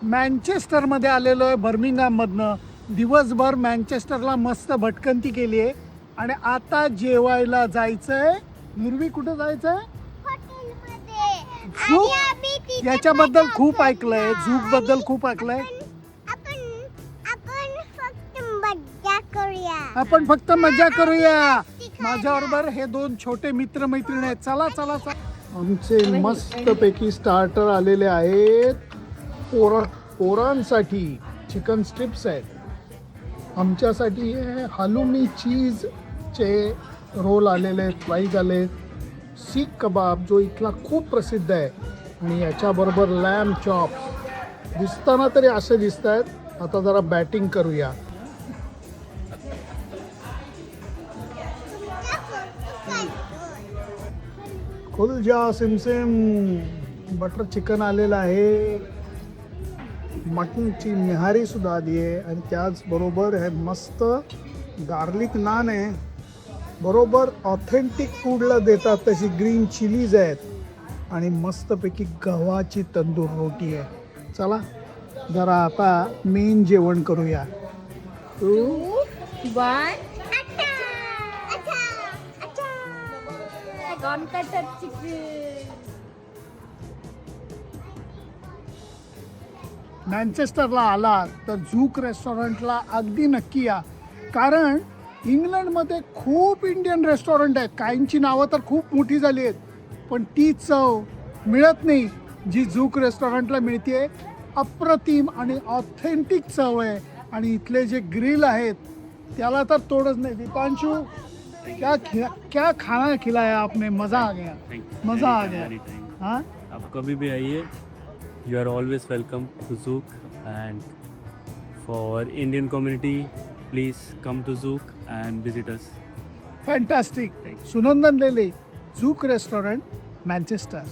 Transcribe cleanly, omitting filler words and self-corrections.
मँचेस्टरमध्ये आलेलो आहे बर्मिंगहॅममधनं. दिवसभर मँचेस्टरला मस्त भटकंती केली आहे आणि आता जेवायला जायचंय. नुर्वी कुठं जायचंय? झूक. याच्याबद्दल खूप ऐकलंय, झूक बद्दल खूप ऐकलंय. आपण फक्त मजा करूया. माझ्याबरोबर हे दोन छोटे मित्र मैत्रिणी आहेत. चला चला चला. आमचे मस्त पैकी स्टार्टर आलेले आहेत. पोरांसाठी चिकन स्ट्रिप्स आहेत. आमच्यासाठी हालुमी चीजचे रोल आलेले आहेत, फ्राईज आले. सीख कबाब जो इथला खूप प्रसिद्ध आहे आणि याच्याबरोबर लॅम चॉप. दिसताना तरी असे दिसत आहेत. आता जरा बॅटिंग करूया. खुल जा सिमसिम. बटर चिकन आलेलं आहे. मटनची निहारी सुद्धा आली आहे आणि त्याचबरोबर हे मस्त गार्लिक नान आहे. बरोबर ऑथेंटिक फूडला देतात तशी ग्रीन चिलीज आहेत आणि मस्तपैकी गव्हाची तंदूर रोटी आहे. चला जरा आता मेन जेवण करूया. मँचेस्टरला आला तर झूक रेस्टॉरंटला अगदी नक्की या. कारण इंग्लंडमध्ये खूप इंडियन रेस्टॉरंट आहेत. काहींची नावं तर खूप मोठी झाली आहेत, पण ती चव मिळत नाही जी झूक रेस्टॉरंटला मिळते. अप्रतिम आणि ऑथेंटिक चव आहे आणि इथले जे ग्रिल आहेत त्याला तर तोडच नाही. दीपांशु, क्या खाना खिलाया आपने. मज़ा आ गया, मज़ा आ गया. हाँ, आप कभी भी आइए. You are always welcome to Zouk, and for Indian community, please come to Zouk and visit us. Fantastic. Sunandan Lele, Zouk restaurant, Manchester.